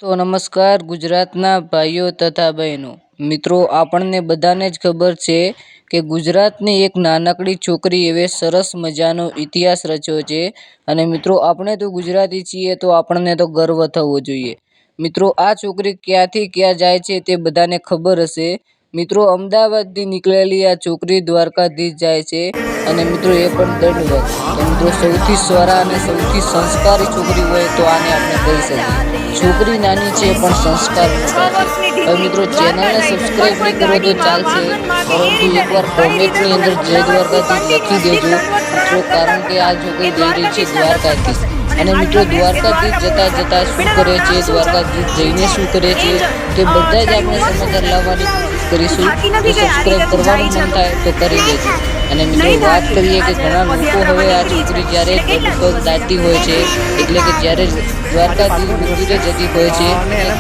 તો નમસ્કાર ગુજરાતના ભાઈઓ તથા બહેનો મિત્રો, આપણને બધાને જ ખબર છે કે ગુજરાતની એક નાનકડી છોકરી એવે સરસ મજાનો ઇતિહાસ રચ્યો છે. અને મિત્રો, આપણે તો ગુજરાતી છીએ તો આપણને તો ગર્વ થવો જોઈએ. મિત્રો, આ છોકરી ક્યાંથી ક્યાં જાય છે તે બધાને ખબર હશે. મિત્રો, અમદાવાદથી નીકળેલી આ છોકરી દ્વારકાધીશ જાય છે અને મિત્રો એ પણ દંડવત. તો મિત્રો, સૌથી સ્વરા અને સૌથી સંસ્કારી છોકરી હોય તો આને આપણે કહી શકીએ. છોકરી નાની છે પણ સંસ્કાર મોટા છે. હવે મિત્રો, ચેનલને સબસ્ક્રાઇબ નહીં કરો તો ચાલશે, પરંતુ એકવાર કોમેન્ટની અંદર જય દ્વારકાધીશ લખી દેજો મિત્રો, કારણ કે આ છોકરી જઈ રહી છે દ્વારકાધીશ. અને મિત્રો, દ્વારકાધીશ જતા જતા શું કરે છે, દ્વારકાધીશ જઈને શું કરે છે, તે બધા જ આપણે સમાચાર લાવવાની કોશિશ કરીશું. તો સબસ્ક્રાઇબ કરવાનું મન થાય તો કરી દેજો. અને મિત્રો, વાત કરીએ કે ઘણા લોકો હવે આ છોકરી જ્યારે પગ દાટતી હોય છે, એટલે કે જ્યારે દ્વારકાધીશ મંદિરે જતી હોય છે,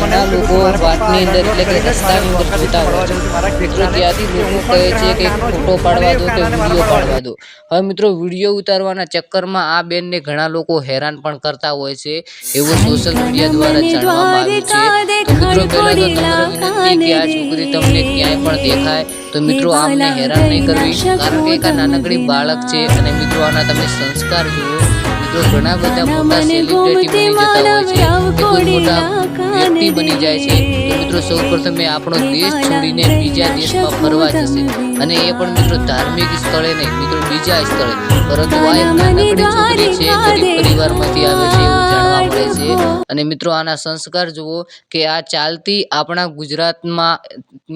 ઘણા લોકો વાતની અંદર એટલે કે રસ્તાની અંદર જોતા હોય છે. મિત્રો, ત્યાંથી લોકો કહે છે કે ફોટો પાડવા દો કે વિડીયો પાડવા દો. હવે મિત્રો, વિડીયો ઉતારવાના ચક્કરમાં આ બેનને ઘણા લોકો હેરાન પણ કરતા હોય છે, એવું સોશિયલ મીડિયા દ્વારા જાણવામાં આવ્યું છે. તો મિત્રો, પહેલા તો નમ્ર વિનંતી કે આ છોકરી તમને ક્યાંય પણ દેખાય તો મિત્રો આમને હેરાન નહીં કરવી, કારણ કે એક આ નાનકડી બાળક છે. અને મિત્રો, આના તમે સંસ્કાર જુઓ. મિત્રો, ઘણા બધા મોટા સેલિબ્રિટી બની જતા હોય છે કે કોઈ મોટા વ્યક્તિ બની જાય છે તો મિત્રો સૌ પ્રથમ આપણો દેશ છોડીને બીજા દેશમાં ફરવા જશે, અને એ પણ મિત્રો ધાર્મિક સ્થળે નહીં, મિત્રો બીજા સ્થળે. પરંતુ આ એક નાનકડી છોકરી છે, ગરીબ પરિવારમાંથી આવે છે એવું જાણવા મળે છે. અને મિત્રો, આના સંસ્કાર જુઓ કે આ ચાલતી આપણા ગુજરાતમાં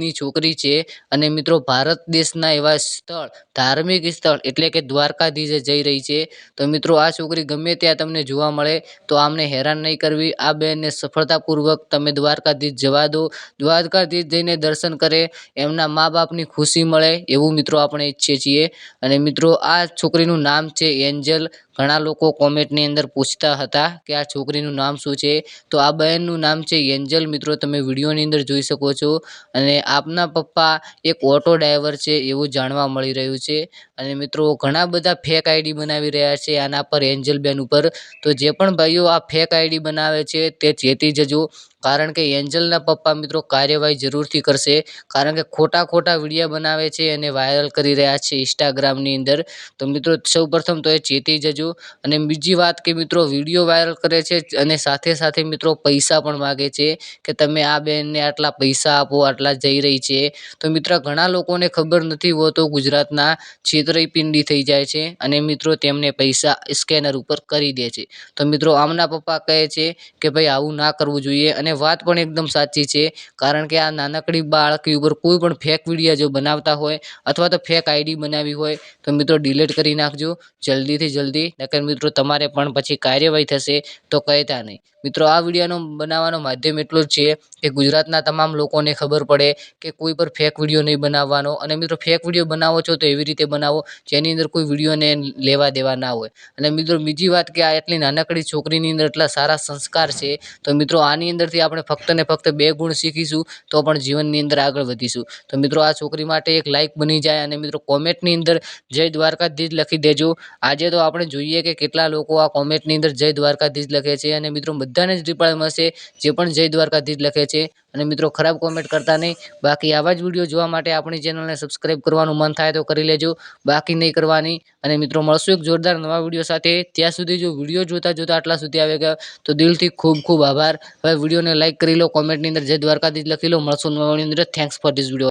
ની છોકરી છે. અને મિત્રો, ભારત દેશના એવા સ્થળ, ધાર્મિક સ્થળ એટલે કે દ્વારકાધીશે જઈ રહી છે. તો મિત્રો, આ છોકરી ગમે ત્યાં તમને જોવા મળે તો આમને હેરાન નહીં કરવી. આ બેનને સફળતાપૂર્વક તમે દ્વારકાધીશ જવા દો. દ્વારકાધીશ જઈને દર્શન કરે, એમના મા બાપની ખુશી મળે એવું મિત્રો આપણે ઈચ્છીએ છીએ. અને મિત્રો, આ છોકરીનું નામ છે એન્જલ. ઘણા લોકો કોમેન્ટની અંદર પૂછતા હતા કે આ છોકરીનું નામ શું છે, તો આ બહેનનું નામ છે એન્જલ. મિત્રો, તમે વિડીયોની અંદર જોઈ શકો છો. અને આપના પપ્પા એક ઓટો ડ્રાઈવર છે એવું જાણવા મળી રહ્યું છે. અને મિત્રો, ઘણા બધા ફેક આઈડી બનાવી રહ્યા છે આના પર, એન્જલ બેન ઉપર. તો જે પણ ભાઈઓ આ ફેક આઈડી બનાવે છે તે ચેતી જજો, કારણ કે એન્જલના પપ્પા મિત્રો કાર્યવાહી જરૂરથી કરશે, કારણ કે ખોટા વિડીયો બનાવે છે અને વાયરલ કરી રહ્યા છે ઇન્સ્ટાગ્રામની અંદર. તો મિત્રો, સૌ પ્રથમ તો એ ચેતી જજો. અને બીજી વાત કે મિત્રો, વિડીયો વાયરલ કરે છે અને સાથે સાથે મિત્રો પૈસા પણ માગે છે કે તમે આ બેનને આટલા પૈસા આપો, આટલા જઈ રહી છે. તો મિત્રો, ઘણા લોકોને ખબર નથી હોતો, ગુજરાતના છેતરપિંડી થઈ જાય છે અને મિત્રો તેમને પૈસા સ્કેનર ઉપર કરી દે છે. તો મિત્રો, આમના પપ્પા કહે છે કે ભાઈ આવું ના કરવું જોઈએ. અને વાત પણ એકદમ સાચી છે, કારણ કે આ નાનકડી બાળકી ઉપર કોઈ પણ ફેક વિડીયો જો બનાવતા હોય અથવા તો ફેક આઈડી બનાવી હોય તો મિત્રો ડિલીટ કરી નાખજો જલ્દીથી જલ્દી, નકર મિત્રો તમારે પણ પછી કાર્યવાહી થશે તો કહેતા નહીં. મિત્રો, આ વિડીયોનો બનાવવાનો માધ્યમ એટલું જ છે કે ગુજરાતના તમામ લોકોને ખબર પડે કે કોઈ પર ફેક વિડીયો નહીં બનાવવાનો. અને મિત્રો, ફેક વિડીયો બનાવો છો તો એવી રીતે બનાવો જેની અંદર કોઈ વિડીયોને લેવા દેવા ના હોય. અને મિત્રો, બીજી વાત કે આ એટલી નાનકડી છોકરીની અંદર એટલા સારા સંસ્કાર છે. તો મિત્રો, આની અંદરથી આપણે ફક્ત ને ફક્ત 2 ગુણ શીખીશું તો પણ જીવનની અંદર આગળ વધીશું. તો મિત્રો, આ છોકરી માટે એક લાઈક બની જાય. અને મિત્રો, કોમેન્ટની અંદર જય દ્વારકાધીશ લખી દેજો. આજે તો આપણે જોઈએ કે કેટલા લોકો આ કોમેન્ટની અંદર જય દ્વારકાધીશ લખે છે, અને મિત્રો બધાને જ રિપ્લાય મળશે જે પણ જય દ્વારકાધીશ લખે છે. અને મિત્રો, ખરાબ કોમેન્ટ કરતા નહીં. બાકી આવા જ વિડીયો જોવા માટે આપણી ચેનલને સબસ્ક્રાઇબ કરવાનું મન થાય તો કરી લેજો, બાકી નહીં કરવાની. અને મિત્રો, મળશું એક જોરદાર નવા વિડીયો સાથે. ત્યાં સુધી જો વિડીયો જોતા આટલા સુધી આવી ગયા તો દિલથી ખૂબ ખૂબ આભાર. હવે વિડીયોને લાઈક કરી લો, કોમેન્ટની અંદર જય દ્વારકાધીશ લખી લો. મળશું નવા વિડીયોની અંદર. Thanks for this video.